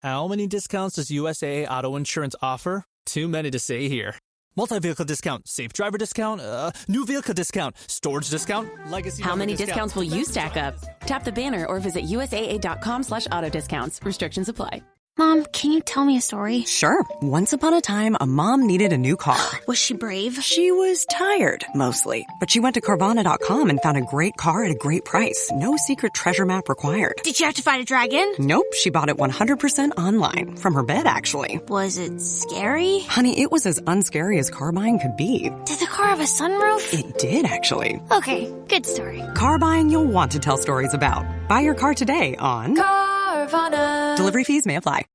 How many discounts does USAA Auto Insurance offer? Too many to say here. Multi-vehicle discount, safe driver discount, new vehicle discount, storage discount, legacy. How many discounts will you stack up? Tap the banner or visit USAA.com/auto discounts. Restrictions apply. Mom, can you tell me a story? Sure. Once upon a time, a mom needed a new car. Was she brave? She was tired, mostly. But she went to Carvana.com and found a great car at a great price. No secret treasure map required. Did she have to fight a dragon? Nope. She bought it 100% online. From her bed, actually. Was it scary? Honey, it was as unscary as car buying could be. Did the car have a sunroof? It did, actually. Okay, good story. Car buying you'll want to tell stories about. Buy your car today on Carvana. Delivery fees may apply.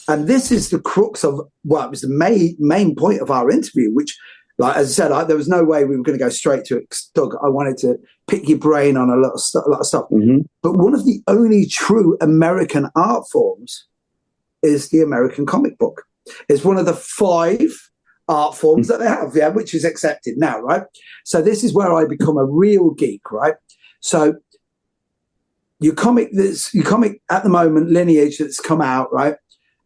And this is the crux of it was the main point of our interview, which, like as I said, there was no way we were going to go straight to it. Doug, I wanted to pick your brain on a lot of stuff. Mm-hmm. But one of the only true American art forms is the American comic book. It's one of the 5 art forms that they have, which is accepted now, right? So this is where I become a real geek, right? So your comic at the moment, Lineage, that's come out, right?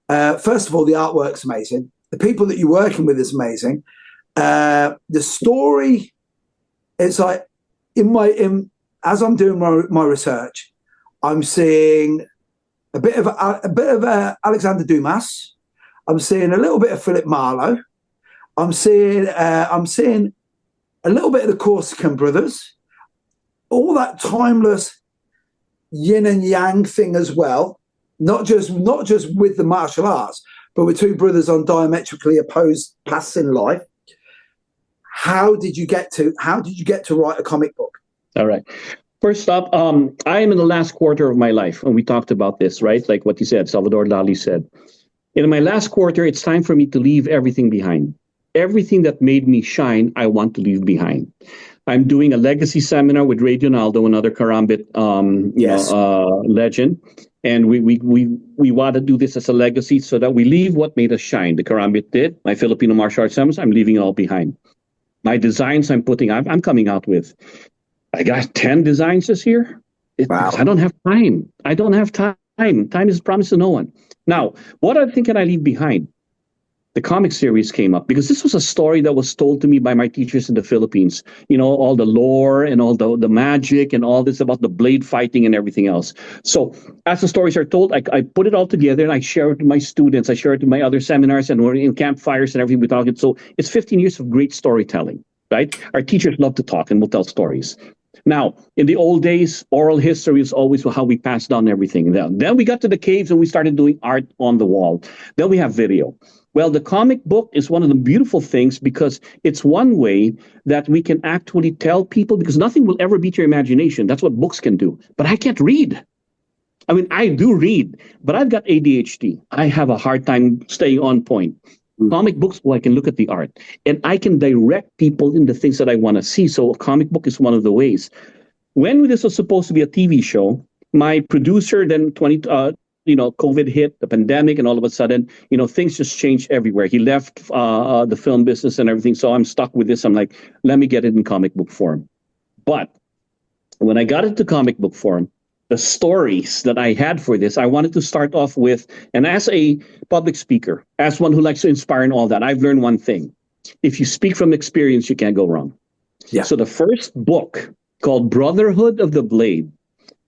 First of all, the artwork's amazing. The people that you're working with is amazing. The story, it's like as I'm doing my research, I'm seeing a bit of Alexander Dumas. I'm seeing a little bit of Philip Marlowe. I'm seeing a little bit of the Corsican brothers. All that timeless yin and yang thing as well. Not just with the martial arts, but with 2 brothers on diametrically opposed paths in life. How did you get to write a comic book? All right. First up, I am in the last quarter of my life, and we talked about this, right? Like what you said, Salvador Dali said. In my last quarter, it's time for me to leave everything behind. Everything that made me shine, I want to leave behind. I'm doing a legacy seminar with Ray Donaldo, another Karambit legend. And we want to do this as a legacy so that we leave what made us shine. The Karambit did. My Filipino martial arts seminars, I'm leaving it all behind. My designs I'm coming out with. I got 10 designs this year. Wow. I don't have time. I don't have time. Time is promised to no one. Now, what I think can I leave behind? The comic series came up because this was a story that was told to me by my teachers in the Philippines. You know, all the lore and all the magic and all this about the blade fighting and everything else. So as the stories are told, I put it all together and I share it with my students. I share it to my other seminars and we're in campfires and everything. We talk it. So it's 15 years of great storytelling, right? Our teachers love to talk and we'll tell stories. Now, in the old days, oral history is always how we pass down everything. Then we got to the caves and we started doing art on the wall. Then we have video. Well, the comic book is one of the beautiful things because it's one way that we can actually tell people, because nothing will ever beat your imagination. That's what books can do. But I can't read. I mean, I do read, but I've got ADHD. I have a hard time staying on point. Comic books, well, I can look at the art and I can direct people in the things that I want to see. So a comic book is one of the ways. When this was supposed to be a TV show, my producer then COVID hit, the pandemic, and all of a sudden, things just changed everywhere. He left the film business and everything. So I'm stuck with this. I'm like, let me get it in comic book form. But when I got it to comic book form, the stories that I had for this, I wanted to start off with, and as a public speaker, as one who likes to inspire and all that, I've learned one thing. If you speak from experience, you can't go wrong. Yeah. So the first book, called Brotherhood of the Blade,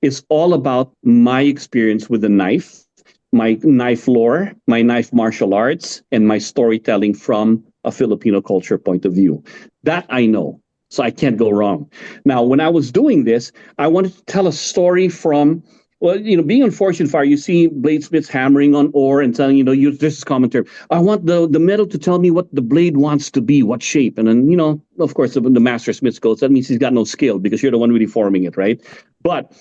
is all about my experience with the knife, my knife lore, my knife martial arts, and my storytelling from a Filipino culture point of view. That I know. So I can't go wrong. Now, when I was doing this, I wanted to tell a story from, being on Fortune Fire, you see bladesmiths hammering on ore and telling, use this commentary. I want the metal to tell me what the blade wants to be, what shape. And then, of course, the master smith goes, that means he's got no skill because you're the one really forming it, right? But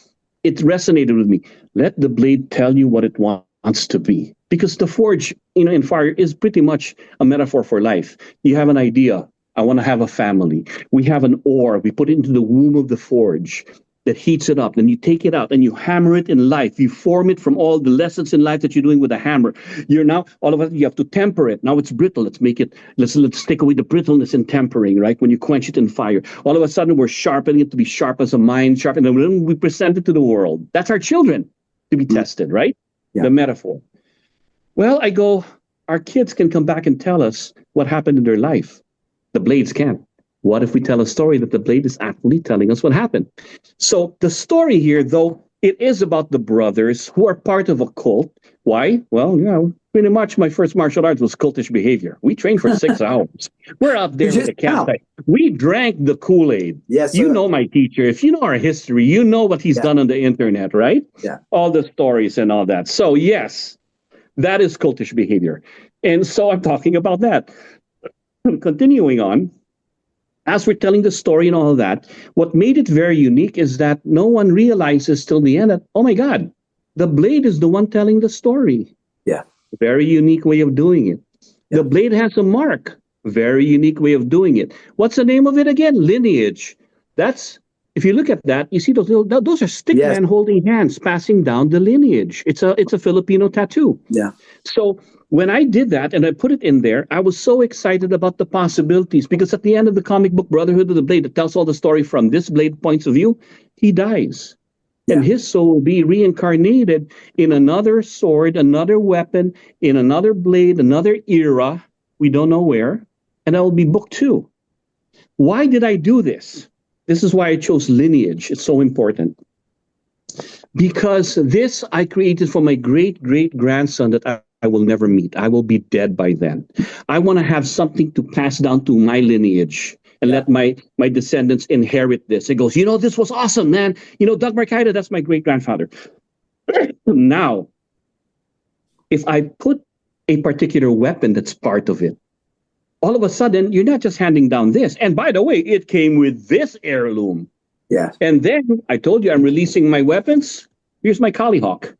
it resonated with me. Let the blade tell you what it wants to be. Because the forge, in fire is pretty much a metaphor for life. You have an idea. I want to have a family. We have an ore. We put it into the womb of the forge. that heats it up. Then you take it out and you hammer it in life. You form it from all the lessons in life that you're doing with a hammer. You're now, all of a sudden, you have to temper it. Now it's brittle. Let's take away the brittleness in tempering, right? When you quench it in fire. All of a sudden, we're sharpening it to be sharp as a mind, and then we present it to the world. That's our children to be tested, right? Yeah. The metaphor. Well, I go, our kids can come back and tell us what happened in their life. The blades can't. What if we tell a story that the blade is actually telling us what happened? So the story here, though, it is about the brothers who are part of a cult. Why? Well, pretty much my first martial arts was cultish behavior. We trained for 6 hours. We're out there with the campsite. We drank the Kool-Aid. Yes, you know my teacher. If you know our history, you know what he's done on the internet, right? Yeah. All the stories and all that. So yes, that is cultish behavior. And so I'm talking about that. Continuing on, as we're telling the story and all of that, what made it very unique is that no one realizes till the end that, oh my God, the blade is the one telling the story. Yeah. Very unique way of doing it. Yeah. The blade has a mark. Very unique way of doing it. What's the name of it again? Lineage. That's, if you look at that, you see those are stick men holding hands, passing down the lineage. It's a Filipino tattoo. Yeah. So when I did that and I put it in there, I was so excited about the possibilities because at the end of the comic book, Brotherhood of the Blade, that tells all the story from this blade points of view, he dies. Yeah. And his soul will be reincarnated in another sword, another weapon, in another blade, another era. We don't know where. And that will be book 2. Why did I do this? This is why I chose lineage. It's so important. Because this I created for my great-great-grandson that I will never meet. I will be dead by then. I want to have something to pass down to my lineage and let my descendants inherit this. It goes, this was awesome, man. Doug Marcaida, that's my great-grandfather. Now, if I put a particular weapon that's part of it, all of a sudden, you're not just handing down this. And by the way, it came with this heirloom. Yeah. And then I told you I'm releasing my weapons. Here's my Colliehawk.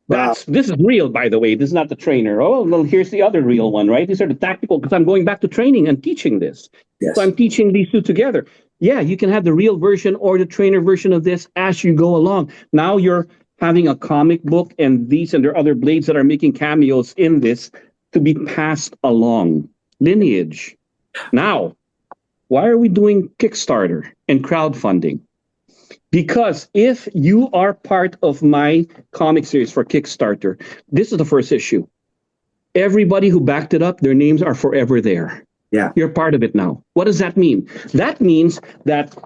This is real, by the way. This is not the trainer. Oh, well, here's the other real one, right? These are the tactical, because I'm going back to training and teaching this. Yes. So I'm teaching these two together. Yeah, you can have the real version or the trainer version of this as you go along. Now you're having a comic book and there are other blades that are making cameos in this to be passed along. Lineage. Now, why are we doing Kickstarter and crowdfunding? Because if you are part of my comic series for Kickstarter, this is the first issue. Everybody who backed it up, their names are forever there. Yeah. You're part of it now. What does that mean? That means that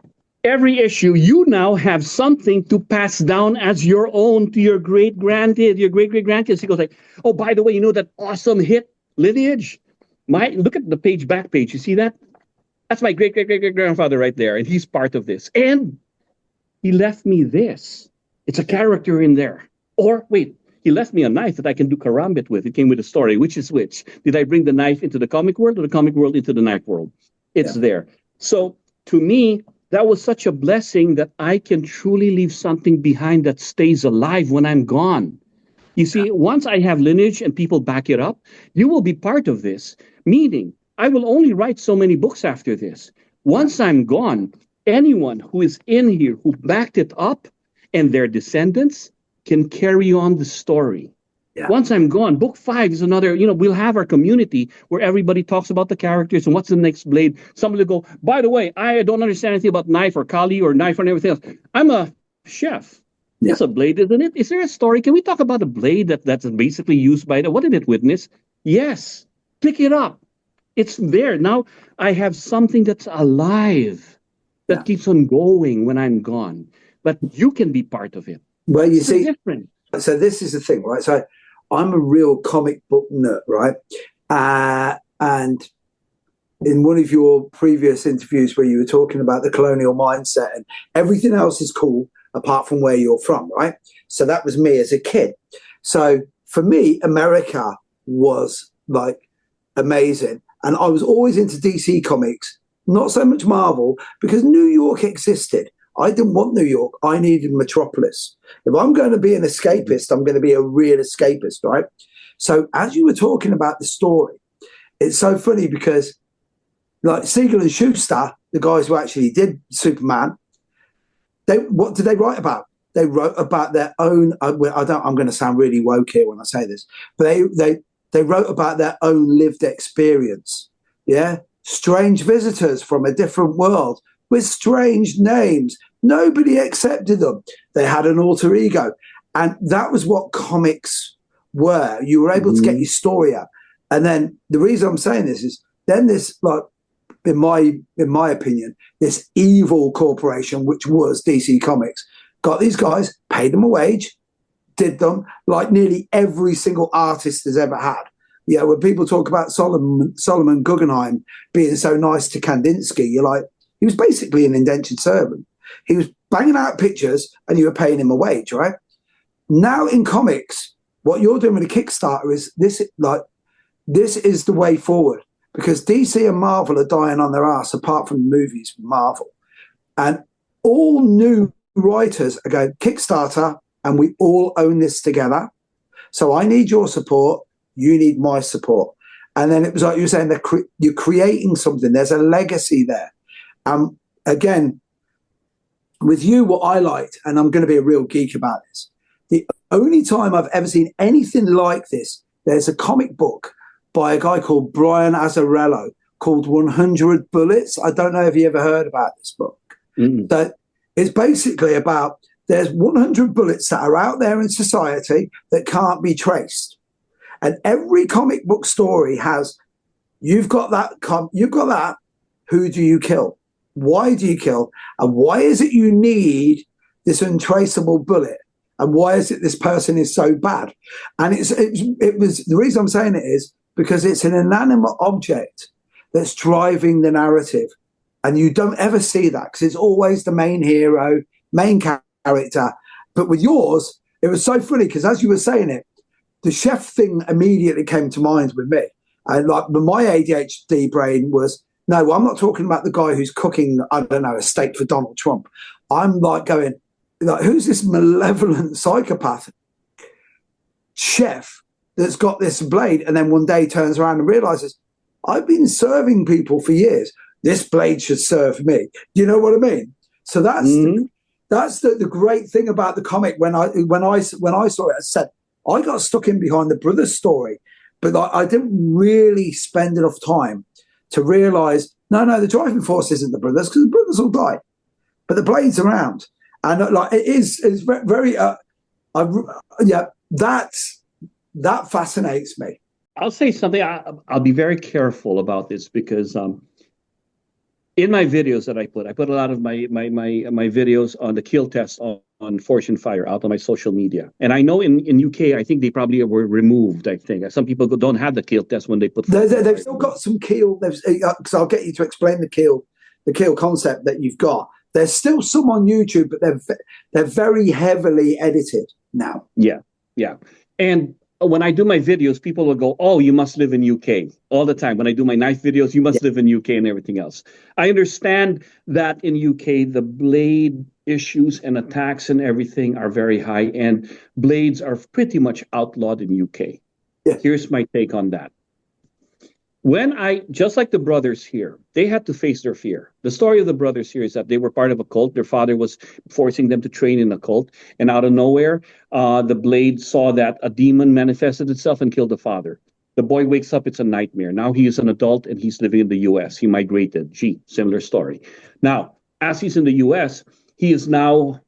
every issue, you now have something to pass down as your own to your great-grandkids, your great-great-grandkids. He goes like, oh, by the way, that awesome hit, Lineage? Look at the back page. You see that? That's my great-great-great-grandfather right there, and he's part of this. And he left me this. It's a character in there. Or, wait, he left me a knife that I can do karambit with. It came with a story. Which is which? Did I bring the knife into the comic world or the comic world into the knife world? It's there. So, to me, that was such a blessing that I can truly leave something behind that stays alive when I'm gone. You see, once I have lineage and people back it up, you will be part of this. Meaning, I will only write so many books after this. Once I'm gone, anyone who is in here who backed it up and their descendants can carry on the story. Yeah. Once I'm gone, book 5 is another, we'll have our community where everybody talks about the characters and what's the next blade. Somebody will go, by the way, I don't understand anything about knife or kali or knife and everything else. I'm a chef. Yeah. It's a blade, isn't it? Is there a story? Can we talk about a blade that's basically used by what did it witness? Yes. Pick it up. It's there. Now I have something that's alive that keeps on going when I'm gone. But you can be part of it. Well, you see, different. So this is the thing, right? So I'm a real comic book nerd, right? And in one of your previous interviews where you were talking about the colonial mindset and everything else is cool apart from where you're from, right? So that was me as a kid. So for me, America was like amazing. And I was always into DC comics, not so much Marvel, because New York existed. I didn't want New York. I needed Metropolis. If I'm going to be an escapist, I'm going to be a real escapist, right? So as you were talking about the story, it's so funny because like Siegel and Schuster, the guys who actually did Superman, what did they write about? They wrote about their own. I'm going to sound really woke here when I say this, but they wrote about their own lived experience. Yeah, strange visitors from a different world with strange names. Nobody accepted them. They had an alter ego, and that was what comics were. You were able to get your story out, and then the reason I'm saying this is then this, like, in my opinion, this evil corporation, which was DC Comics, got these guys, paid them a wage, did them like nearly every single artist has ever had. Yeah, when people talk about Solomon Guggenheim being so nice to Kandinsky, you're like, he was basically an indentured servant. He was banging out pictures and you were paying him a wage, right? Now in comics, what you're doing with a Kickstarter is this is the way forward, because DC and Marvel are dying on their ass apart from the movies from Marvel. And all new writers are going, Kickstarter, and we all own this together. So I need your support. You need my support. And then it was like you were saying, you're creating something. There's a legacy there. Again, with you, what I liked, and I'm going to be a real geek about this, the only time I've ever seen anything like this, there's a comic book by a guy called Brian Azzarello called 100 Bullets. I don't know if you ever heard about this book. That it's basically about there's 100 bullets that are out there in society that can't be traced. And every comic book story has, you've got that, who do you kill? Why do you kill? And why is it you need this untraceable bullet? And why is it this person is so bad? And it was the reason I'm saying it is because it's an inanimate object that's driving the narrative. And you don't ever see that because it's always the main hero, main character. But with yours, it was so funny because as you were saying it, the chef thing immediately came to mind with me. And like my ADHD brain was, no, I'm not talking about the guy who's cooking, I don't know, a steak for Donald Trump. I'm like going, like, who's this malevolent psychopath chef that's got this blade and then one day turns around and realizes, I've been serving people for years. This blade should serve me. You know what I mean? So that's the great thing about the comic. When I saw it, I said, I got stuck in behind the brothers story, but I didn't really spend enough time to realize, no, the driving force isn't the brothers because the brothers will die, but the blade's around. And like it's very, that fascinates me. I'll say something. I'll be very careful about this because in my videos that I put a lot of my videos on the kill test on Fortune Fire out on my social media. And I know in UK, I think they probably were removed. I think some people don't have the kill test when they put. They've still got some kill. Because I'll get you to explain the kill concept that you've got. There's still some on YouTube, but they're very heavily edited now. Yeah. And when I do my videos, people will go, oh, you must live in UK all the time. When I do my knife videos, you must live in UK and everything else. I understand that in UK, the blade issues and attacks and everything are very high, and blades are pretty much outlawed in UK. Yes. Here's my take on that. Just like the brothers here, they had to face their fear. The story of the brothers here is that they were part of a cult. Their father was forcing them to train in a cult. And out of nowhere, the blade saw that a demon manifested itself and killed the father. The boy wakes up, it's a nightmare. Now he is an adult and he's living in the US. He migrated. Similar story. Now, as he's in the US, he is now...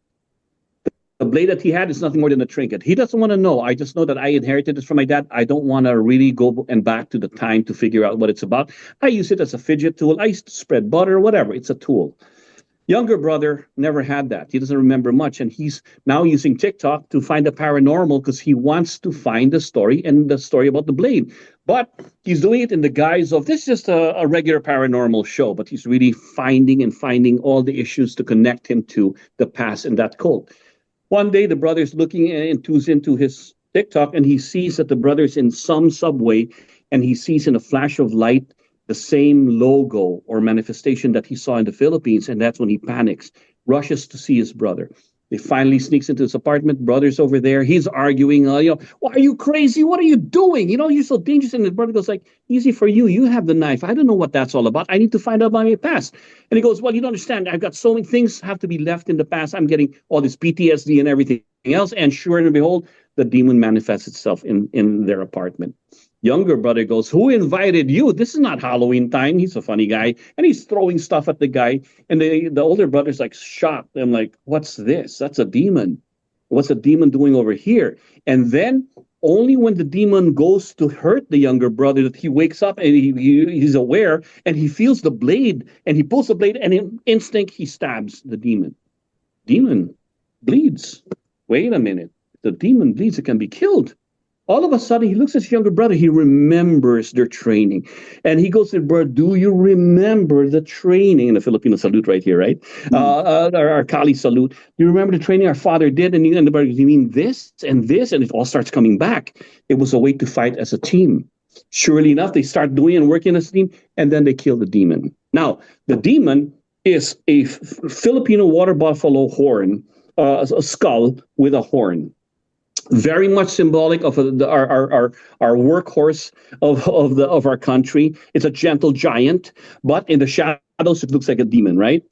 The blade that he had is nothing more than a trinket. He doesn't want to know. I just know that I inherited this from my dad. I don't want to really go and back to the time to figure out what it's about. I use it as a fidget tool. I used to spread butter, whatever. It's a tool. Younger brother never had that. He doesn't remember much. And he's now using TikTok to find the paranormal because he wants to find the story and the story about the blade. But he's doing it in the guise of this is just a regular paranormal show. But he's really finding all the issues to connect him to the past and that cult. One day, the brother's looking into his TikTok, and he sees that the brother's in some subway, and he sees in a flash of light the same logo or manifestation that he saw in the Philippines, and that's when he panics, rushes to see his brother. They finally sneaks into his apartment. Brother's over there. He's arguing. Why are you crazy? What are you doing? You're so dangerous. And his brother goes like, easy for you. You have the knife. I don't know what that's all about. I need to find out about my past. And he goes, well, you don't understand. I've got so many things have to be left in the past. I'm getting all this PTSD and everything else. And sure and behold, the demon manifests itself in their apartment. Younger brother goes, who invited you? This is not Halloween time. He's a funny guy. And he's throwing stuff at the guy. And the older brother's like shocked. I'm like, what's this? That's a demon. What's a demon doing over here? And then only when the demon goes to hurt the younger brother that he wakes up and he's aware and he feels the blade and he pulls the blade and in instinct he stabs the demon. Demon bleeds. Wait a minute. If the demon bleeds, it can be killed. All of a sudden, he looks at his younger brother. He remembers their training. And he goes to the brother, do you remember the training? In the Filipino salute right here, right? Our Kali salute. Do you remember the training our father did? And the brother goes, you mean this and this? And it all starts coming back. It was a way to fight as a team. Surely enough, they start doing and working as a team. And then they kill the demon. Now, the demon is a Filipino water buffalo horn, a skull with a horn. Very much symbolic of our workhorse of our country. It's a gentle giant, but in the shadows it looks like a demon, right?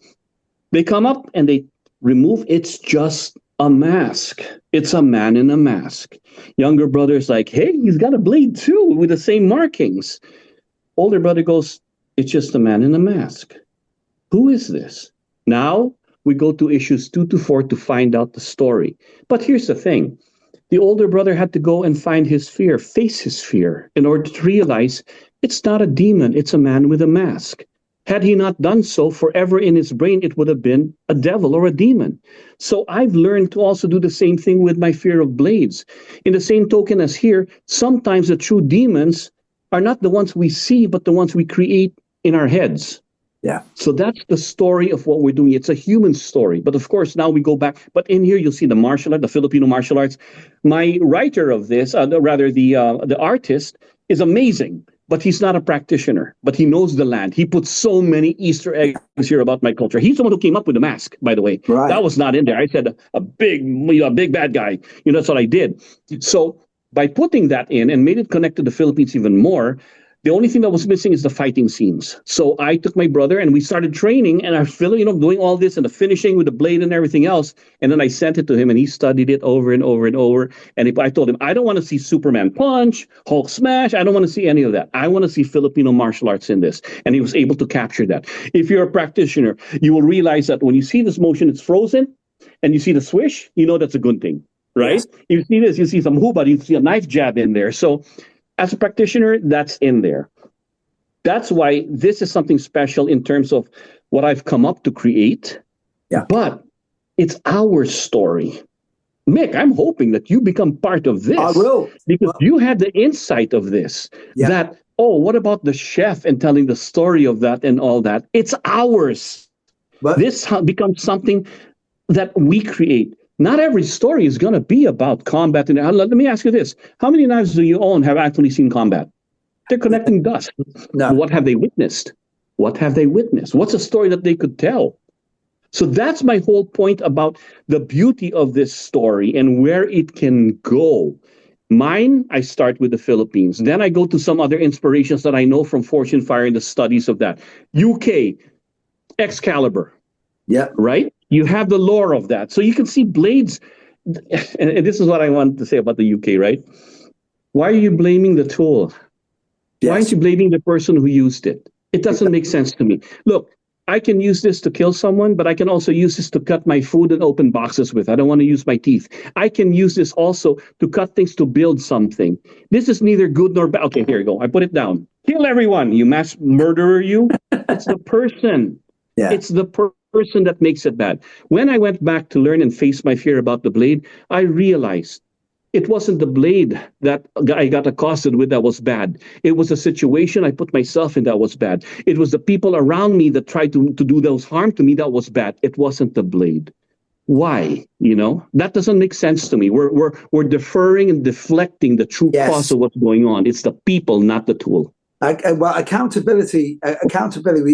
They come up and they remove. It's just a mask. It's a man in a mask. Younger brother's like, hey, he's got a blade too with the same markings. Older brother goes, it's just a man in a mask. Who is this? Now we go to issues 2 to 4 to find out the story. But here's the thing. The older brother had to go and find his fear, face his fear, in order to realize it's not a demon, it's a man with a mask. Had he not done so, forever in his brain, it would have been a devil or a demon. So I've learned to also do the same thing with my fear of blades. In the same token as here, sometimes the true demons are not the ones we see, but the ones we create in our heads. Yeah. So that's the story of what we're doing. It's a human story. But of course, now we go back. But in here, you'll see the martial art, the Filipino martial arts. My writer of this, the artist, is amazing. But he's not a practitioner. But he knows the land. He puts so many Easter eggs here about my culture. He's the one who came up with the mask, by the way. Right. That was not in there. I said a big bad guy. That's what I did. So by putting that in and made it connect to the Philippines even more, the only thing that was missing is the fighting scenes. So I took my brother and we started training and I feel, doing all this and the finishing with the blade and everything else. And then I sent it to him and he studied it over and over and over. And I told him, I don't want to see Superman punch, Hulk smash. I don't want to see any of that. I want to see Filipino martial arts in this. And he was able to capture that. If you're a practitioner, you will realize that when you see this motion, it's frozen and you see the swish, that's a good thing, right? Yes. You see this, you see some hubad, you see a knife jab in there. So as a practitioner, that's in there. That's why this is something special in terms of what I've come up to create. Yeah. But it's our story. Mick, I'm hoping that you become part of this. I will. Because you had the insight of this. Yeah. That, what about the chef and telling the story of that and all that? It's ours. But this becomes something that we create. Not every story is going to be about combat. Let me ask you this. How many knives do you own have actually seen combat? They're collecting dust. No. What have they witnessed? What's a story that they could tell? So that's my whole point about the beauty of this story and where it can go. Mine, I start with the Philippines. Then I go to some other inspirations that I know from Fortune Fire and the studies of that. UK, Excalibur. Yeah. Right? You have the lore of that. So you can see blades. And this is what I wanted to say about the UK, right? Why are you blaming the tool? Yes. Why aren't you blaming the person who used it? It doesn't make sense to me. Look, I can use this to kill someone, but I can also use this to cut my food and open boxes with. I don't want to use my teeth. I can use this also to cut things to build something. This is neither good nor bad. Okay, here you go. I put it down. Kill everyone, you mass murderer, you. It's the person. Yeah. It's the person that makes it bad. When I went back to learn and face my fear about the blade, I realized it wasn't the blade that I got accosted with that was bad. It was a situation I put myself in that was bad. It was the people around me that tried to do those harm to me that was bad. It wasn't the blade. Why? That doesn't make sense to me. We're deferring and deflecting the true cause of what's going on. It's the people, not the tool. Well, accountability.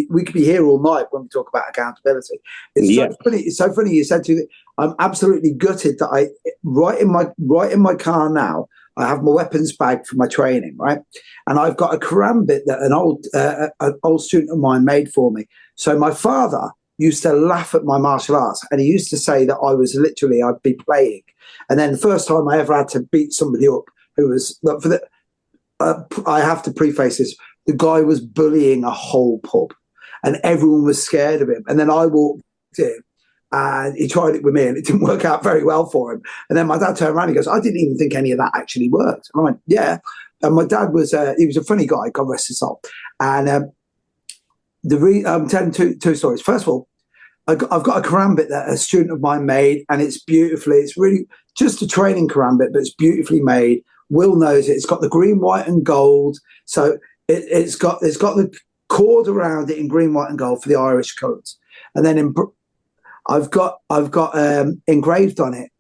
We could be here all night when we talk about accountability. It's so funny. It's so funny. You said to me, I'm absolutely gutted that I right in my car now. I have my weapons bag for my training, right? And I've got a karambit that an old student of mine made for me. So my father used to laugh at my martial arts, and he used to say that I'd be playing. And then the first time I ever had to beat somebody up, who was I have to preface this: the guy was bullying a whole pub, and everyone was scared of him. And then I walked in, and he tried it with me, and it didn't work out very well for him. And then my dad turned around and he goes, "I didn't even think any of that actually worked." And I went, "Yeah." And my dad was he was a funny guy, God rest his soul. And I'm telling two stories. First of all, I've got a karambit that a student of mine made, and it's really just a training karambit, but it's beautifully made. Will knows it. It's got the green, white, and gold. So it's got the cord around it in green, white, and gold for the Irish colours. And then I've got engraved on it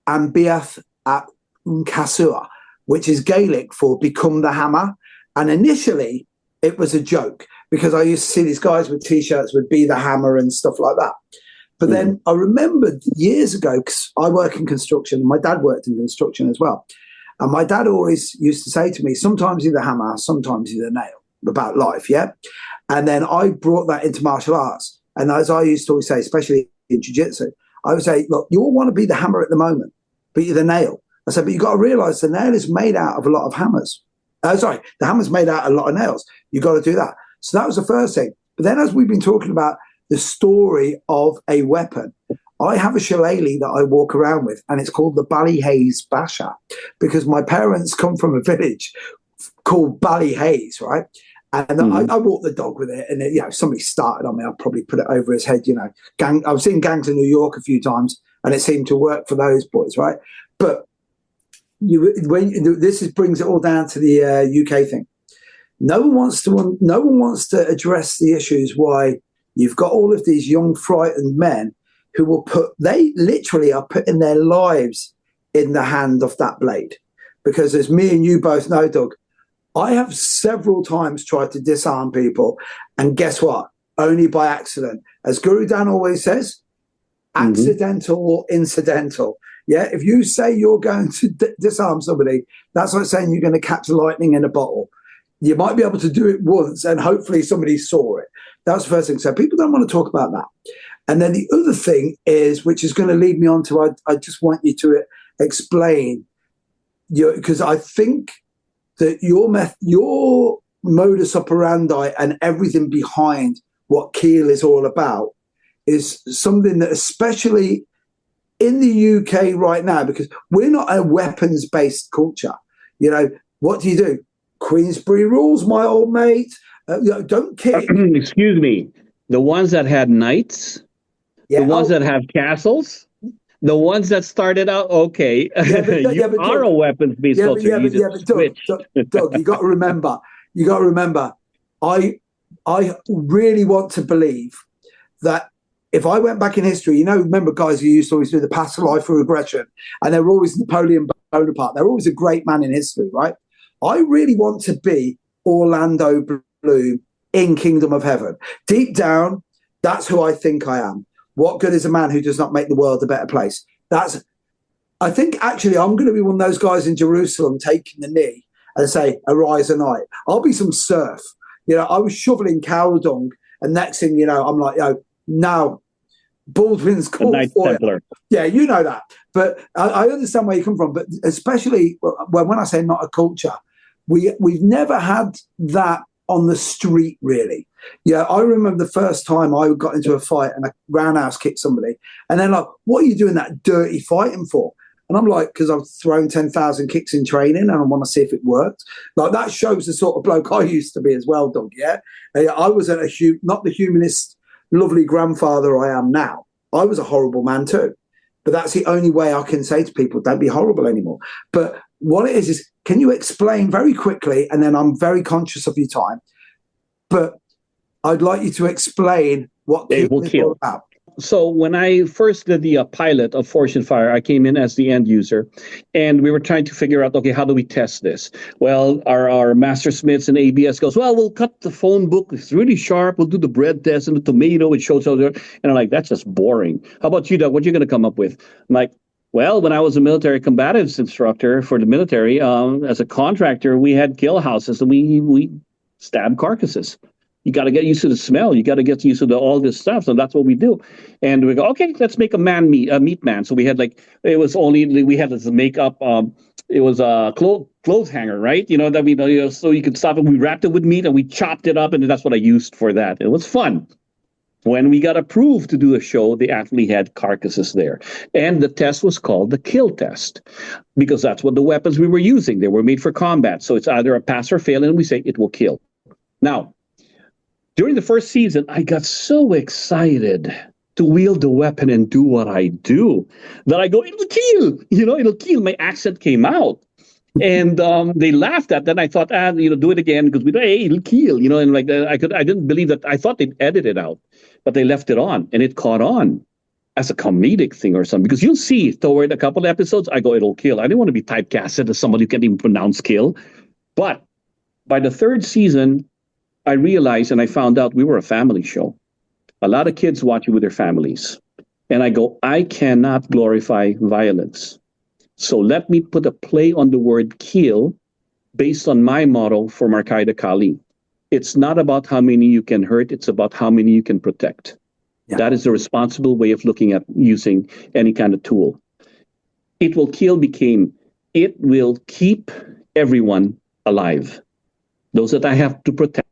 Ambiath at Casua, which is Gaelic for "become the hammer." And initially it was a joke, because I used to see these guys with T-shirts with "Be the Hammer" and stuff like that. But then I remembered years ago, because I work in construction, and my dad worked in construction as well. And my dad always used to say to me, sometimes you're the hammer, sometimes you're the nail, about life, yeah? And then I brought that into martial arts. And as I used to always say, especially in jiu-jitsu, I would say, look, you all want to be the hammer at the moment, but you're the nail. I said, but you've got to realise the nail is made out of a lot of hammers. The hammer's made out of a lot of nails. You've got to do that. So that was the first thing. But then as we've been talking about the story of a weapon, I have a shillelagh that I walk around with, and it's called the Ballyhaise Basha, because my parents come from a village called Ballyhaise, right? And I walk the dog with it, and if somebody started on me, I'll probably put it over his head. I've seen Gangs in New York a few times, and it seemed to work for those boys, right? But brings it all down to the UK thing. No one wants to address the issues why you've got all of these young, frightened men who they literally are putting their lives in the hand of that blade. Because as me and you both know, Doug, I have several times tried to disarm people, and guess what? Only by accident. As Guru Dan always says, accidental or incidental. Yeah, if you say you're going to disarm somebody, that's like saying you're going to catch lightning in a bottle. You might be able to do it once, and hopefully somebody saw it. That's the first thing. So people don't want to talk about that. And then the other thing is, which is going to lead me on to, I just want you to explain, because I think that your modus operandi and everything behind what Keel is all about is something that, especially in the UK right now, because we're not a weapons-based culture. What do? Queensberry rules, my old mate. Don't kick. Excuse me. The ones that had knights, the ones that have castles, the ones that started out okay. You are a weapons-based culture. Doug, you got to remember. I really want to believe that if I went back in history, remember guys who used to always do the past life through aggression, and they were always Napoleon Bonaparte. They're always a great man in history, right? I really want to be Orlando Bloom in Kingdom of Heaven. Deep down, that's who I think I am. What good is a man who does not make the world a better place? I think actually I'm going to be one of those guys in Jerusalem taking the knee and say, arise a night. I'll be some serf. I was shoveling cow dung, and next thing I'm like, now Baldwin's called for it. Yeah, you know that. But I understand where you come from. But especially when I say not a culture, we've never had that on the street, really. Yeah, I remember the first time I got into a fight and I roundhouse kicked somebody, and they're like, what are you doing that dirty fighting for? And I'm like, because I've thrown 10,000 kicks in training and I want to see if it worked. Like, that shows the sort of bloke I used to be as well, Doug, yeah? I was not the humanist, lovely grandfather I am now. I was a horrible man too. But that's the only way I can say to people, don't be horrible anymore. But what it is can you explain very quickly, and then I'm very conscious of your time, but I'd like you to explain what Keel is all about. So when I first did the pilot of Forge and Fire, I came in as the end user, and we were trying to figure out, okay, how do we test this? Well, our master smiths and ABS goes, well, we'll cut the phone book. It's really sharp. We'll do the bread test and the tomato. It shows out there. And I'm like, that's just boring. How about you, Doug? What are you going to come up with? I'm like, well, when I was a military combatives instructor for the military, as a contractor, we had kill houses and we stab carcasses. You got to get used to the smell. You got to get used to all this stuff. So that's what we do. And we go, okay, let's make a meat man. So we had we had this makeup. It was a clothes hanger, right? So you could stop it. We wrapped it with meat and we chopped it up. And that's what I used for that. It was fun. When we got approved to do a show, they actually had carcasses there. And the test was called the kill test because that's what the weapons we were using. They were made for combat. So it's either a pass or fail. And we say it will kill. Now, during the first season, I got so excited to wield the weapon and do what I do that I go, it'll kill, it'll kill. My accent came out. And they laughed at that. I thought, do it again because it'll kill, and I didn't believe that. I thought they'd edit it out, but they left it on and it caught on as a comedic thing or something. Because you'll see toward a couple of episodes, I go, it'll kill. I didn't want to be typecasted as somebody who can't even pronounce kill. But by the third season, I realized and I found out we were a family show. A lot of kids watch it with their families. And I go, I cannot glorify violence. So let me put a play on the word kill based on my motto for Marcaida Kali. It's not about how many you can hurt. It's about how many you can protect. Yeah. That is the responsible way of looking at using any kind of tool. It will kill became, it will keep everyone alive. Those that I have to protect.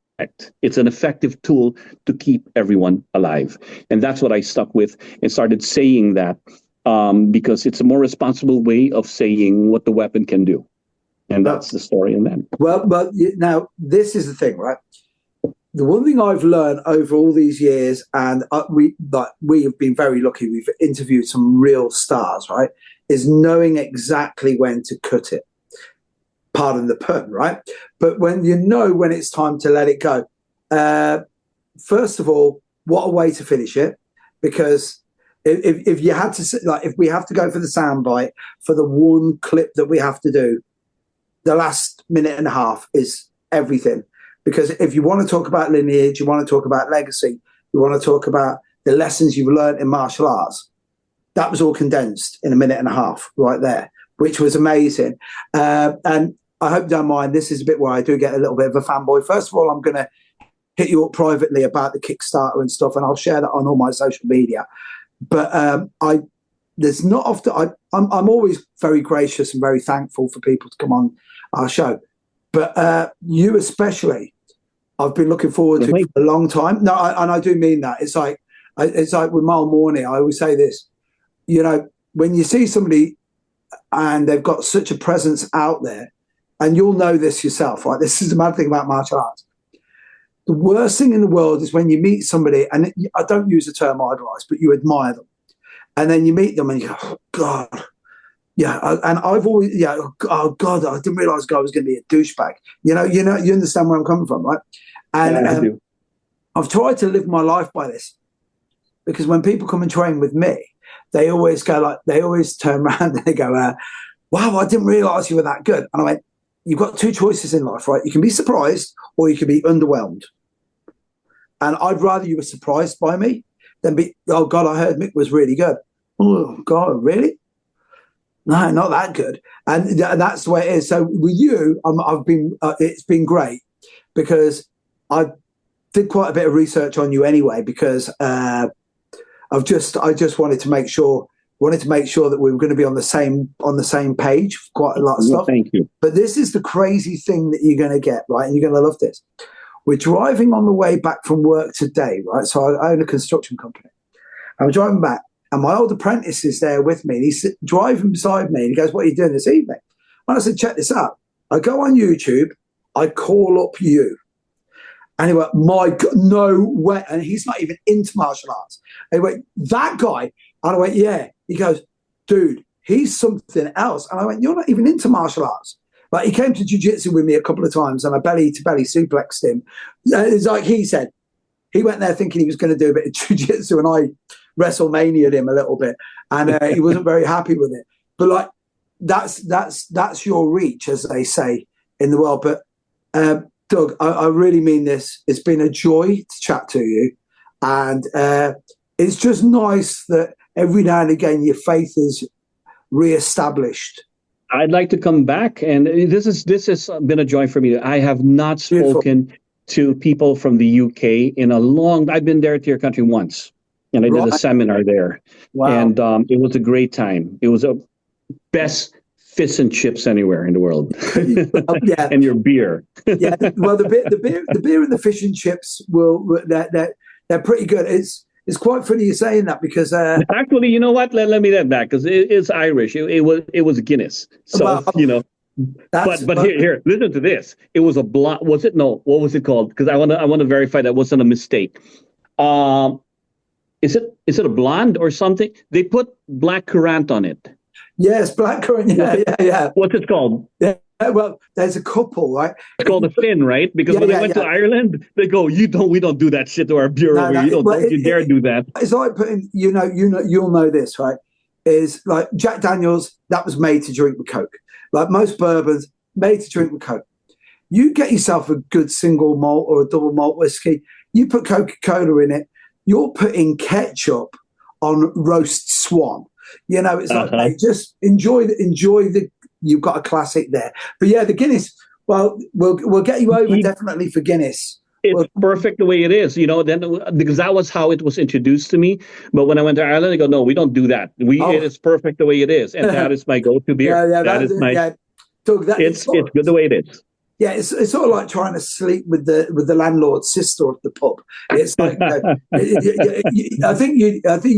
It's an effective tool to keep everyone alive. And that's what I stuck with and started saying that because it's a more responsible way of saying what the weapon can do. And that's the story in that. Well, now this is the thing, right? The one thing I've learned over all these years, and we have been very lucky, we've interviewed some real stars, right, is knowing exactly when to cut it. Pardon the pun, right? But when it's time to let it go. First of all, what a way to finish it. Because if you had to, if we have to go for the soundbite for the one clip that we have to do, the last minute and a half is everything. Because if you want to talk about lineage, you want to talk about legacy, you want to talk about the lessons you've learned in martial arts, that was all condensed in a minute and a half right there, which was amazing. And I hope you don't mind. This is a bit where I do get a little bit of a fanboy. First of all, I'm going to hit you up privately about the Kickstarter and stuff, and I'll share that on all my social media. But there's not often. I'm always very gracious and very thankful for people to come on our show. But you especially, I've been looking forward to for a long time. No, and I do mean that. It's like with Mal Morney. I always say this. When you see somebody and they've got such a presence out there, and you'll know this yourself, right? This is the mad thing about martial arts. The worst thing in the world is when you meet somebody, and I don't use the term idolize, but you admire them. And then you meet them and you go, oh, God. Yeah, and I've always, oh, God, I didn't realize I was going to be a douchebag. You understand where I'm coming from, right? And I do. I've tried to live my life by this. Because when people come and train with me, they always turn around and they go, wow, I didn't realize you were that good. And I went, you've got two choices in life, right? You can be surprised or you can be underwhelmed. And I'd rather you were surprised by me than be, oh, God, I heard Mick was really good. Oh, God, really? No, not that good. And that's the way it is. So with you, it's been great because I did quite a bit of research on you anyway because I just wanted to make sure that we were going to be on the same page for quite a lot of stuff. Thank you. But this is the crazy thing that you're going to get, right? And you're going to love this. We're driving on the way back from work today, right? So I own a construction company. I'm driving back, and my old apprentice is there with me. And he's driving beside me, and he goes, "What are you doing this evening?" And I said, "Check this out. I go on YouTube, I call up you." And he went, "My God, no way." And he's not even into martial arts. And he went, "That guy?" And I went, "Yeah." He goes, "Dude, he's something else." And I went, "You're not even into martial arts." Like, he came to jiu-jitsu with me a couple of times and I belly-to-belly suplexed him. It's like he said, he went there thinking he was going to do a bit of jiu-jitsu and I WrestleMania'd him a little bit, and he wasn't very happy with it. But like, that's your reach, as they say in the world. But Doug, I really mean this. It's been a joy to chat to you, and it's just nice that every now and again your faith is reestablished. I'd like to come back, and this has been a joy for me. I have not spoken to people from the UK in a long. I've been there to your country once, and I did a seminar there. Wow. And it was a great time. It was a best fish and chips anywhere in the world. Yeah, and your beer. Yeah, well, the beer and the fish and chips they're pretty good. It's quite funny you saying that because actually, you know what? Let me that back because it's Irish. It was Guinness. So well, but here, listen to this. It was a blonde. Was it? No. What was it called? Because I want to verify that wasn't a mistake. Is it a blonde or something? They put black currant on it. Yes, blackcurrant. Yeah. What's it called? Yeah. Well, there's a couple, right? It's called a Finn, right? Because when they went to Ireland, they go, we don't do that shit to our beer over here. You dare do that. It's like putting, you'll know this, right? Is like Jack Daniels, that was made to drink with Coke. Like most bourbons, made to drink with Coke. You get yourself a good single malt or a double malt whiskey, you put Coca-Cola in it, you're putting ketchup on roast swan. It's like, mate, just enjoy the. You've got a classic there. But yeah, the Guinness. Well, we'll get you over definitely for Guinness. It's perfect the way it is, then because that was how it was introduced to me. But when I went to Ireland, I go, no, we don't do that. It is perfect the way it is, and that is my go-to beer. Doug, it's good the way it is. Yeah, it's sort of like trying to sleep with the landlord's sister at the pub. It's like I think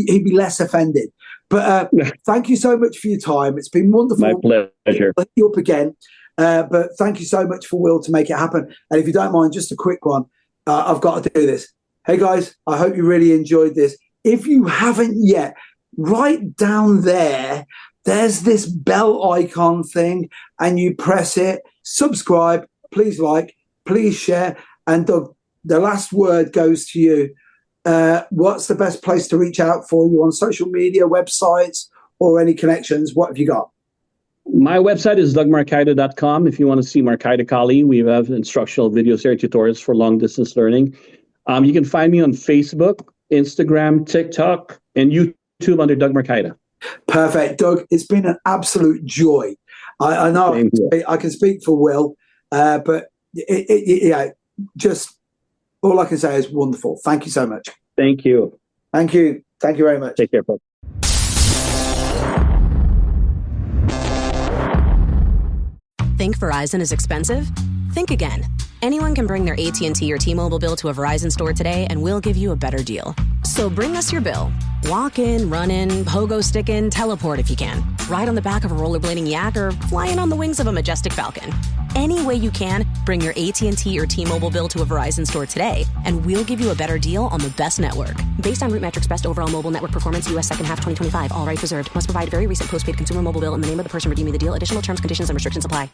he'd be less offended. But thank you so much for your time. It's been wonderful. My pleasure. I'll hit you up again. But thank you so much for Will to make it happen. And if you don't mind, just a quick one. I've got to do this. Hey guys, I hope you really enjoyed this. If you haven't yet, right down there's this bell icon thing, and you press it. Subscribe. Please like, please share. And Doug, the last word goes to you. What's the best place to reach out for you on social media, websites, or any connections? What have you got? My website is dougmarcaida.com. If you want to see Marcaida Kali, we have instructional videos there, tutorials for long distance learning. You can find me on Facebook, Instagram, TikTok, and YouTube under Doug Marcaida. Perfect. Doug, it's been an absolute joy. I know I can speak for Will, but just all I can say is wonderful. Thank you so much. Thank you. Thank you. Thank you very much. Take care, folks. Think Verizon is expensive? Think again. Anyone can bring their AT&T or T-Mobile bill to a Verizon store today, and we'll give you a better deal. So bring us your bill. Walk in, run in, pogo stick in, teleport if you can. Ride on the back of a rollerblading yak or fly in on the wings of a majestic falcon. Any way you can, bring your AT&T or T-Mobile bill to a Verizon store today, and we'll give you a better deal on the best network. Based on Root Metrics Best Overall Mobile Network Performance, U.S. Second Half 2025. All rights reserved. Must provide very recent postpaid consumer mobile bill in the name of the person redeeming the deal. Additional terms, conditions, and restrictions apply.